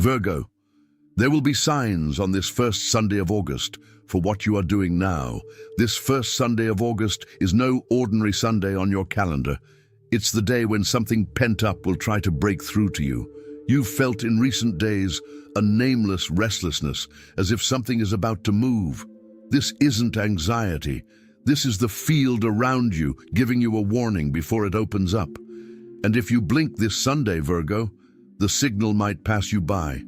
Virgo, there will be signs on this first Sunday of August for what you are doing now. This first Sunday of August is no ordinary Sunday on your calendar. It's the day when something pent up will try to break through to you. You've felt in recent days a nameless restlessness, as if something is about to move. This isn't anxiety. This is the field around you giving you a warning before it opens up. And if you blink this Sunday, Virgo, the signal might pass you by,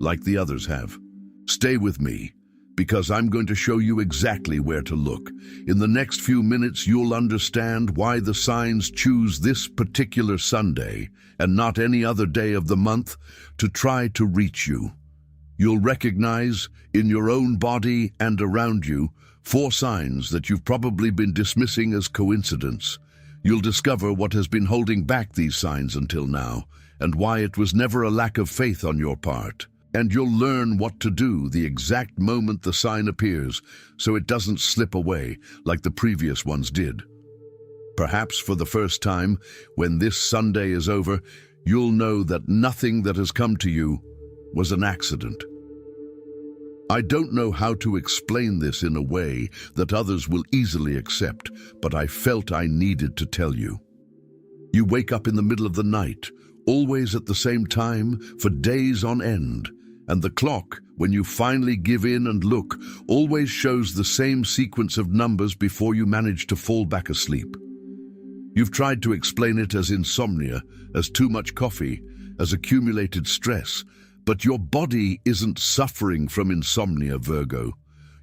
like the others have. Stay with me, because I'm going to show you exactly where to look. In the next few minutes, you'll understand why the signs choose this particular Sunday and not any other day of the month to try to reach you. You'll recognize in your own body and around you 4 signs that you've probably been dismissing as coincidence. You'll discover what has been holding back these signs until now and why it was never a lack of faith on your part. And you'll learn what to do the exact moment the sign appears so it doesn't slip away like the previous ones did. Perhaps for the first time, when this Sunday is over, you'll know that nothing that has come to you was an accident. I don't know how to explain this in a way that others will easily accept, but I felt I needed to tell you. You wake up in the middle of the night, always at the same time, for days on end, and the clock, when you finally give in and look, always shows the same sequence of numbers before you manage to fall back asleep. You've tried to explain it as insomnia, as too much coffee, as accumulated stress, but your body isn't suffering from insomnia, Virgo.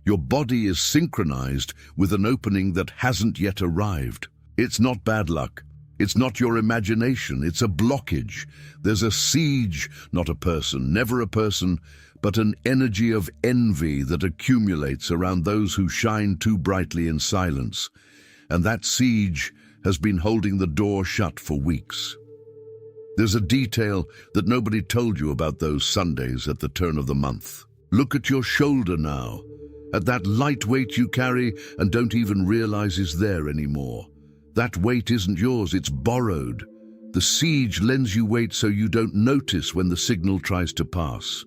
Your body is synchronized with an opening that hasn't yet arrived. It's not bad luck. It's not your imagination. It's a blockage. There's a siege, not a person, never a person, but an energy of envy that accumulates around those who shine too brightly in silence. And that siege has been holding the door shut for weeks. There's a detail that nobody told you about those Sundays at the turn of the month. Look at your shoulder now, at that light weight you carry and don't even realize is there anymore. That weight isn't yours, it's borrowed. The siege lends you weight so you don't notice when the signal tries to pass.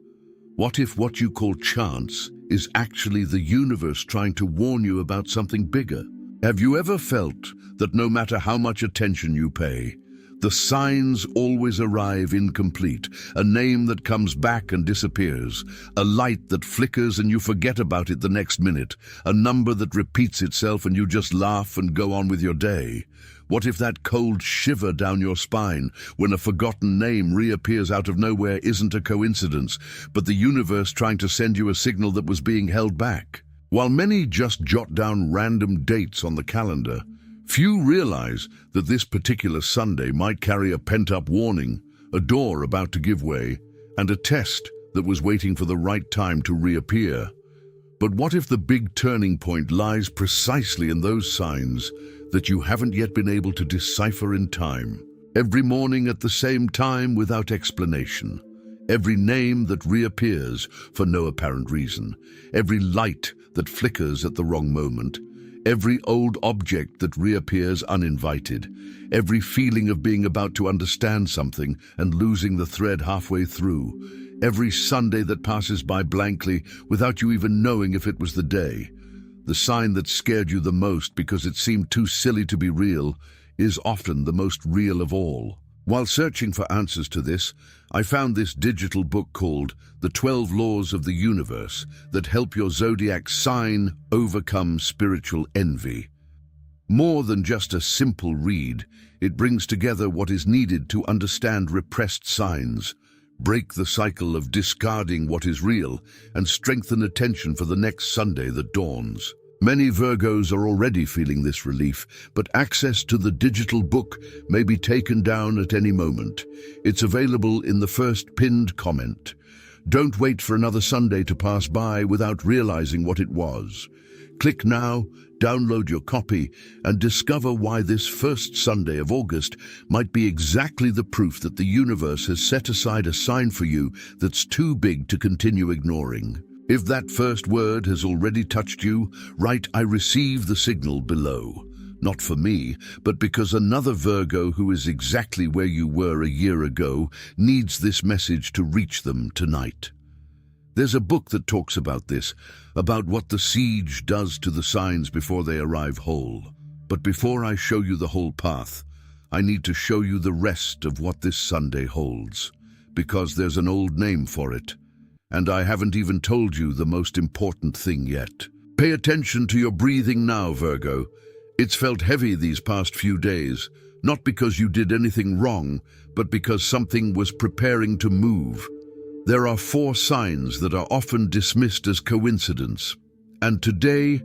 What if what you call chance is actually the universe trying to warn you about something bigger? Have you ever felt that no matter how much attention you pay, the signs always arrive incomplete, a name that comes back and disappears, a light that flickers and you forget about it the next minute, a number that repeats itself and you just laugh and go on with your day? What if that cold shiver down your spine when a forgotten name reappears out of nowhere isn't a coincidence, but the universe trying to send you a signal that was being held back? While many just jot down random dates on the calendar, few realize that this particular Sunday might carry a pent-up warning, a door about to give way, and a test that was waiting for the right time to reappear. But what if the big turning point lies precisely in those signs that you haven't yet been able to decipher in time? Every morning at the same time without explanation. Every name that reappears for no apparent reason. Every light that flickers at the wrong moment. Every old object that reappears uninvited, every feeling of being about to understand something and losing the thread halfway through, every Sunday that passes by blankly without you even knowing if it was the day. The sign that scared you the most because it seemed too silly to be real is often the most real of all. While searching for answers to this, I found this digital book called The 12 Laws of the Universe that help your zodiac sign overcome spiritual envy. More than just a simple read, it brings together what is needed to understand repressed signs, break the cycle of discarding what is real, and strengthen attention for the next Sunday that dawns. Many Virgos are already feeling this relief, but access to the digital book may be taken down at any moment. It's available in the first pinned comment. Don't wait for another Sunday to pass by without realizing what it was. Click now, download your copy, and discover why this first Sunday of August might be exactly the proof that the universe has set aside a sign for you that's too big to continue ignoring. If that first word has already touched you, write "I receive" the signal below. not for me, but because another Virgo who is exactly where you were a year ago needs this message to reach them tonight. There's a book that talks about this, about what the siege does to the signs before they arrive whole. But before I show you the whole path, I need to show you the rest of what this Sunday holds, because there's an old name for it, and I haven't even told you the most important thing yet. Pay attention to your breathing now, Virgo. It's felt heavy these past few days, not because you did anything wrong, but because something was preparing to move. There are 4 signs that are often dismissed as coincidence, and today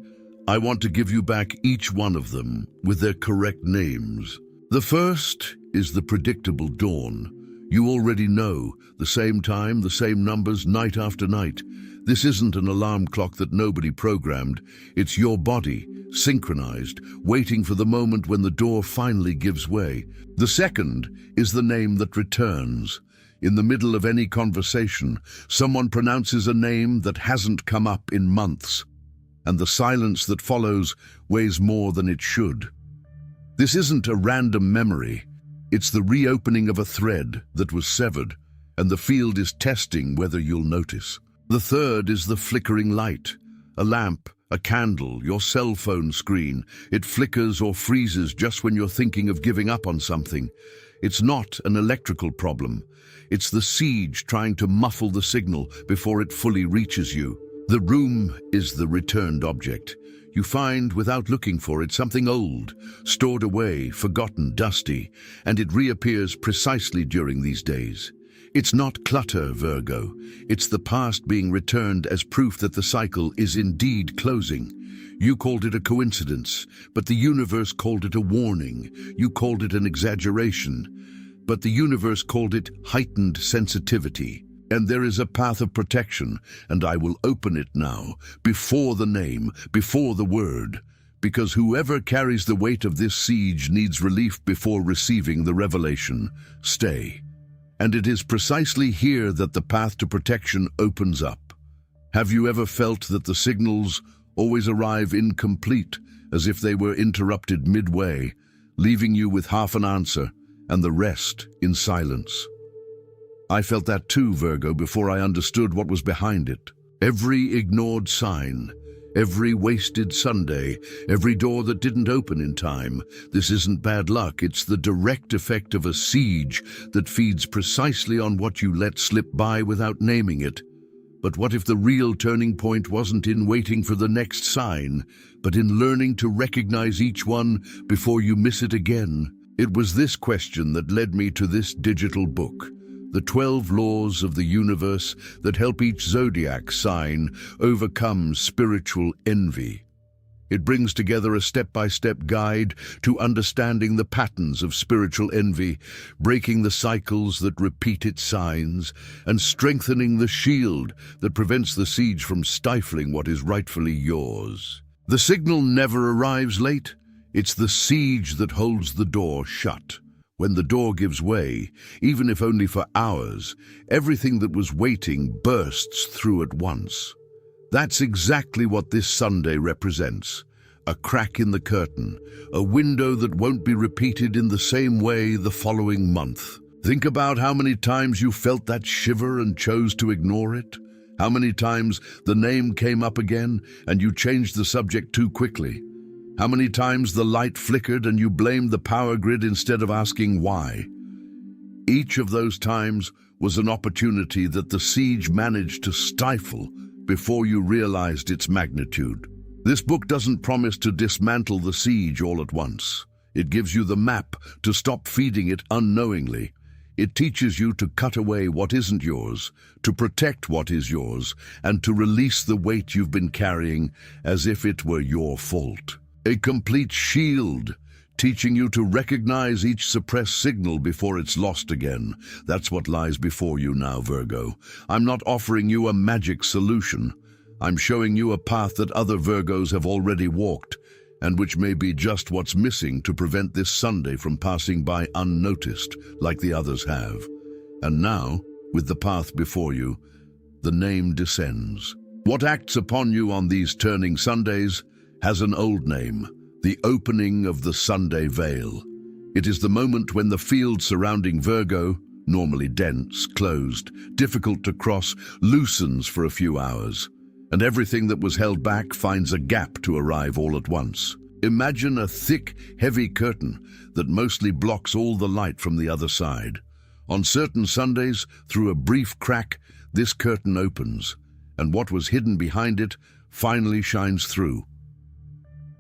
I want to give you back each one of them with their correct names. The first is the predictable dawn. You already know, the same time, the same numbers, night after night. This isn't an alarm clock that nobody programmed. It's your body, synchronized, waiting for the moment when the door finally gives way. The second is the name that returns. In the middle of any conversation, someone pronounces a name that hasn't come up in months, and the silence that follows weighs more than it should. This isn't a random memory. It's the reopening of a thread that was severed, and the field is testing whether you'll notice. The third is the flickering light. A lamp, a candle, your cell phone screen. It flickers or freezes just when you're thinking of giving up on something. It's not an electrical problem. It's the siege trying to muffle the signal before it fully reaches you. The room is the returned object. You find, without looking for it, something old, stored away, forgotten, dusty, and it reappears precisely during these days. It's not clutter, Virgo. It's the past being returned as proof that the cycle is indeed closing. You called it a coincidence, but the universe called it a warning. You called it an exaggeration, but the universe called it heightened sensitivity. And there is a path of protection, and I will open it now, before the name, before the word, because whoever carries the weight of this siege needs relief before receiving the revelation. Stay. And it is precisely here that the path to protection opens up. Have you ever felt that the signals always arrive incomplete, as if they were interrupted midway, leaving you with half an answer and the rest in silence? I felt that too, Virgo, before I understood what was behind it. Every ignored sign, every wasted Sunday, every door that didn't open in time. This isn't bad luck, it's the direct effect of a siege that feeds precisely on what you let slip by without naming it. But what if the real turning point wasn't in waiting for the next sign, but in learning to recognize each one before you miss it again? It was this question that led me to this digital book, the 12 laws of the universe that help each zodiac sign overcome spiritual envy. It brings together a step-by-step guide to understanding the patterns of spiritual envy, breaking the cycles that repeat its signs, and strengthening the shield that prevents the siege from stifling what is rightfully yours. The signal never arrives late. It's the siege that holds the door shut. When the door gives way, even if only for hours, everything that was waiting bursts through at once. That's exactly what this Sunday represents. A crack in the curtain, a window that won't be repeated in the same way the following month. Think about how many times you felt that shiver and chose to ignore it. How many times the name came up again and you changed the subject too quickly. How many times the light flickered and you blamed the power grid instead of asking why. Each of those times was an opportunity that the siege managed to stifle before you realized its magnitude. This book doesn't promise to dismantle the siege all at once. It gives you the map to stop feeding it unknowingly. It teaches you to cut away what isn't yours, to protect what is yours, and to release the weight you've been carrying as if it were your fault. A complete shield, teaching you to recognize each suppressed signal before it's lost again. That's what lies before you now, Virgo. I'm not offering you a magic solution. I'm showing you a path that other Virgos have already walked, and which may be just what's missing to prevent this Sunday from passing by unnoticed like the others have. And now, with the path before you, the name descends. What acts upon you on these turning Sundays has an old name, the opening of the Sunday veil. It is the moment when the field surrounding Virgo, normally dense, closed, difficult to cross, loosens for a few hours, and everything that was held back finds a gap to arrive all at once. Imagine a thick, heavy curtain that mostly blocks all the light from the other side. On certain Sundays, through a brief crack, this curtain opens, and what was hidden behind it finally shines through.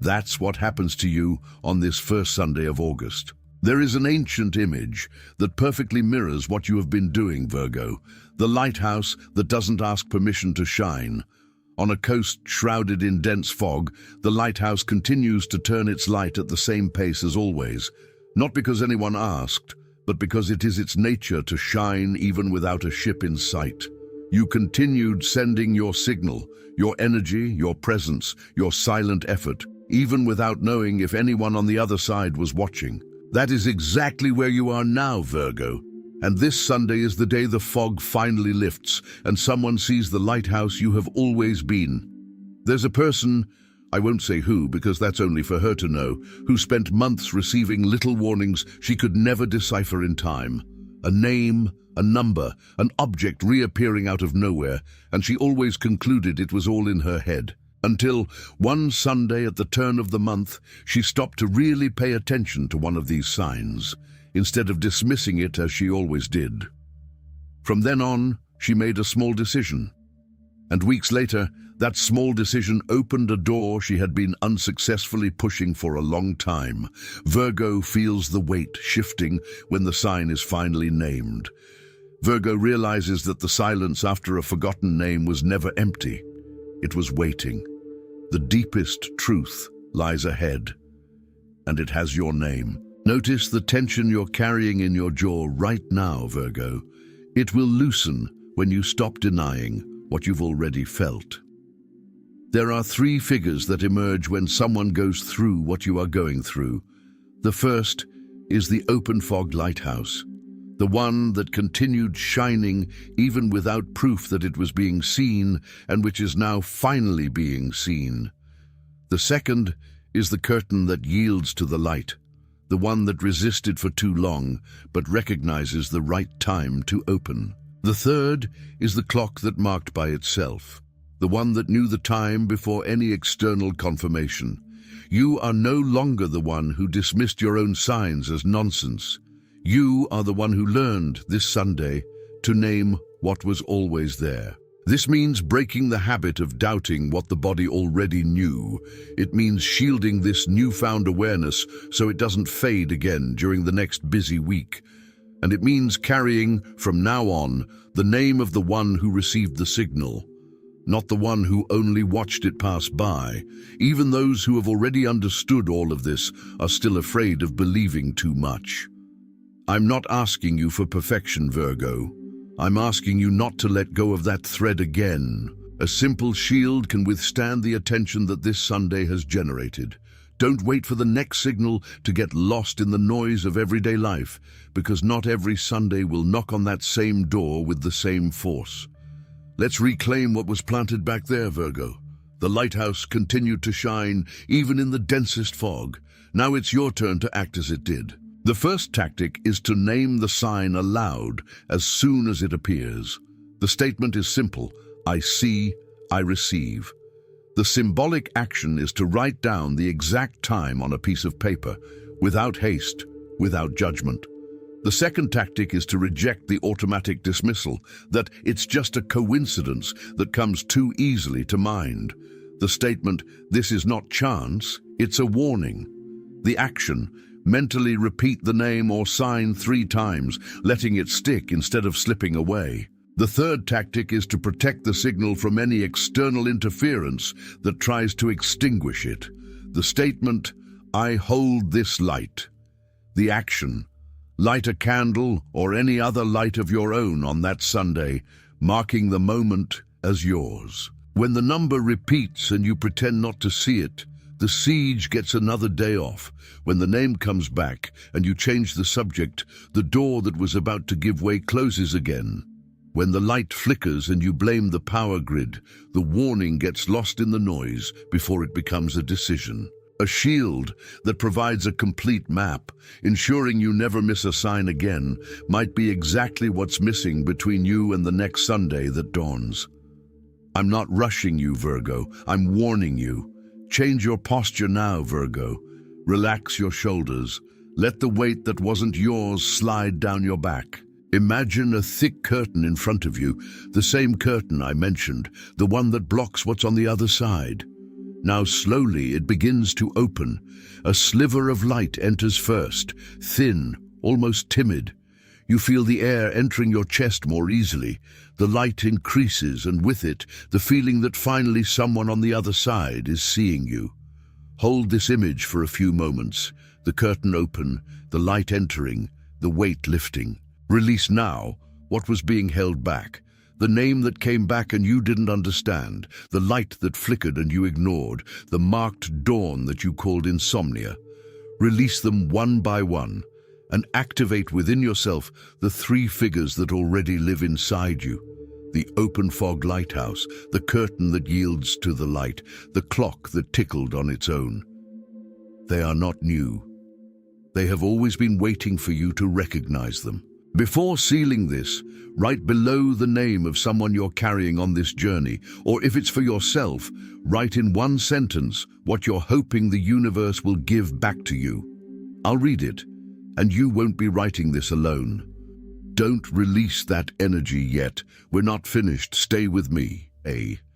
That's what happens to you on this first Sunday of August. There is an ancient image that perfectly mirrors what you have been doing, Virgo, the lighthouse that doesn't ask permission to shine. On a coast shrouded in dense fog, the lighthouse continues to turn its light at the same pace as always, not because anyone asked, but because it is its nature to shine even without a ship in sight. You continued sending your signal, your energy, your presence, your silent effort, even without knowing if anyone on the other side was watching. That is exactly where you are now, Virgo. And this Sunday is the day the fog finally lifts and someone sees the lighthouse you have always been. There's a person, I won't say who because that's only for her to know, who spent months receiving little warnings she could never decipher in time. A name, a number, an object reappearing out of nowhere, and she always concluded it was all in her head. Until one Sunday at the turn of the month, she stopped to really pay attention to one of these signs, instead of dismissing it as she always did. From then on, she made a small decision. And weeks later, that small decision opened a door she had been unsuccessfully pushing for a long time. Virgo feels the weight shifting when the sign is finally named. Virgo realizes that the silence after a forgotten name was never empty. It was waiting. The deepest truth lies ahead, and it has your name. Notice the tension you're carrying in your jaw right now, Virgo. It will loosen when you stop denying what you've already felt. There are three figures that emerge when someone goes through what you are going through. The first is the open fog lighthouse, the one that continued shining even without proof that it was being seen and which is now finally being seen. The second is the curtain that yields to the light, the one that resisted for too long but recognizes the right time to open. The third is the clock that marked by itself, the one that knew the time before any external confirmation. You are no longer the one who dismissed your own signs as nonsense. You are the one who learned this Sunday to name what was always there. This means breaking the habit of doubting what the body already knew. It means shielding this newfound awareness so it doesn't fade again during the next busy week. And it means carrying, from now on, the name of the one who received the signal, not the one who only watched it pass by. Even those who have already understood all of this are still afraid of believing too much. I'm not asking you for perfection, Virgo. I'm asking you not to let go of that thread again. A simple shield can withstand the attention that this Sunday has generated. Don't wait for the next signal to get lost in the noise of everyday life, because not every Sunday will knock on that same door with the same force. Let's reclaim what was planted back there, Virgo. The lighthouse continued to shine, even in the densest fog. Now it's your turn to act as it did. The first tactic is to name the sign aloud as soon as it appears. The statement is simple: I see, I receive. The symbolic action is to write down the exact time on a piece of paper, without haste, without judgment. The second tactic is to reject the automatic dismissal, that it's just a coincidence that comes too easily to mind. The statement, this is not chance, it's a warning. The action, mentally repeat the name or sign 3 times, letting it stick instead of slipping away. The third tactic is to protect the signal from any external interference that tries to extinguish it. The statement, I hold this light. The action, light a candle or any other light of your own on that Sunday, marking the moment as yours. When the number repeats and you pretend not to see it, the siege gets another day off. When the name comes back and you change the subject, the door that was about to give way closes again. When the light flickers and you blame the power grid, the warning gets lost in the noise before it becomes a decision. A shield that provides a complete map, ensuring you never miss a sign again, might be exactly what's missing between you and the next Sunday that dawns. I'm not rushing you, Virgo. I'm warning you. Change your posture now, Virgo. Relax your shoulders. Let the weight that wasn't yours slide down your back. Imagine a thick curtain in front of you, the same curtain I mentioned, the one that blocks what's on the other side. Now slowly it begins to open. A sliver of light enters first, thin, almost timid. You feel the air entering your chest more easily. The light increases, and with it, the feeling that finally someone on the other side is seeing you. Hold this image for a few moments. The curtain open, the light entering, the weight lifting. Release now what was being held back. The name that came back and you didn't understand, the light that flickered and you ignored, the marked dawn that you called insomnia. Release them one by one and activate within yourself the three figures that already live inside you. The open fog lighthouse, the curtain that yields to the light, the clock that tickled on its own. They are not new. They have always been waiting for you to recognize them. Before sealing this, write below the name of someone you're carrying on this journey, or if it's for yourself, write in one sentence what you're hoping the universe will give back to you. I'll read it, and you won't be writing this alone. Don't release that energy yet. We're not finished. Stay with me.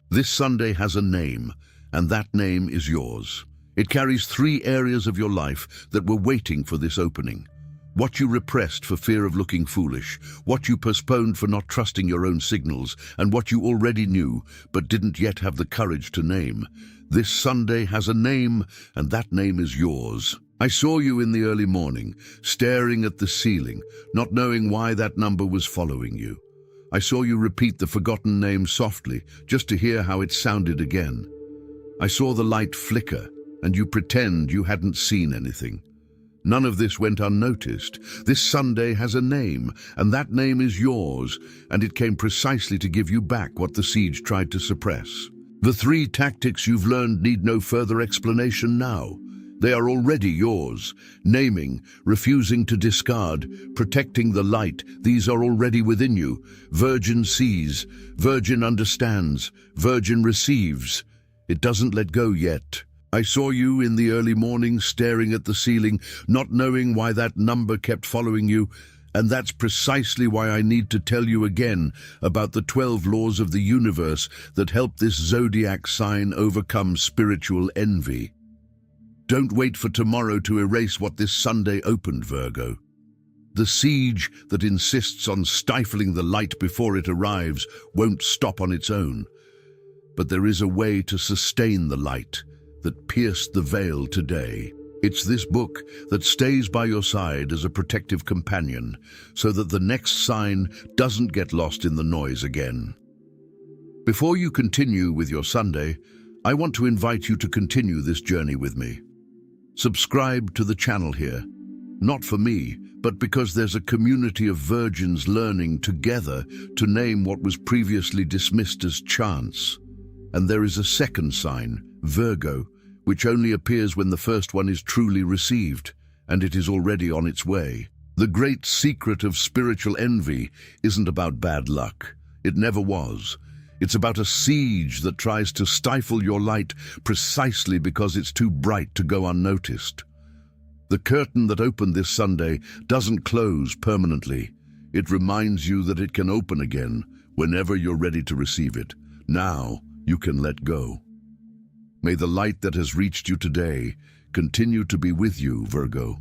This Sunday has a name, and that name is yours. It carries 3 areas of your life that were waiting for this opening. What you repressed for fear of looking foolish, what you postponed for not trusting your own signals, and what you already knew but didn't yet have the courage to name. This Sunday has a name, and that name is yours. I saw you in the early morning, staring at the ceiling, not knowing why that number was following you. I saw you repeat the forgotten name softly, just to hear how it sounded again. I saw the light flicker, and you pretend you hadn't seen anything. None of this went unnoticed. This Sunday has a name, and that name is yours, and it came precisely to give you back what the siege tried to suppress. The 3 tactics you've learned need no further explanation now. They are already yours. Naming, refusing to discard, protecting the light, these are already within you. Virgin sees, Virgin understands, Virgin receives. It doesn't let go yet. I saw you in the early morning staring at the ceiling, not knowing why that number kept following you, and that's precisely why I need to tell you again about the 12 laws of the universe that help this zodiac sign overcome spiritual envy. Don't wait for tomorrow to erase what this Sunday opened, Virgo. The siege that insists on stifling the light before it arrives won't stop on its own. But there is a way to sustain the light that pierced the veil today. It's this book that stays by your side as a protective companion, so that the next sign doesn't get lost in the noise again. Before you continue with your Sunday, I want to invite you to continue this journey with me. Subscribe to the channel here, not for me, but because there's a community of virgins learning together to name what was previously dismissed as chance. And there is a second sign, Virgo, which only appears when the first one is truly received, and it is already on its way. The great secret of spiritual envy isn't about bad luck. It never was. It's about a siege that tries to stifle your light precisely because it's too bright to go unnoticed. The curtain that opened this Sunday doesn't close permanently. It reminds you that it can open again whenever you're ready to receive it. Now you can let go. May the light that has reached you today continue to be with you, Virgo.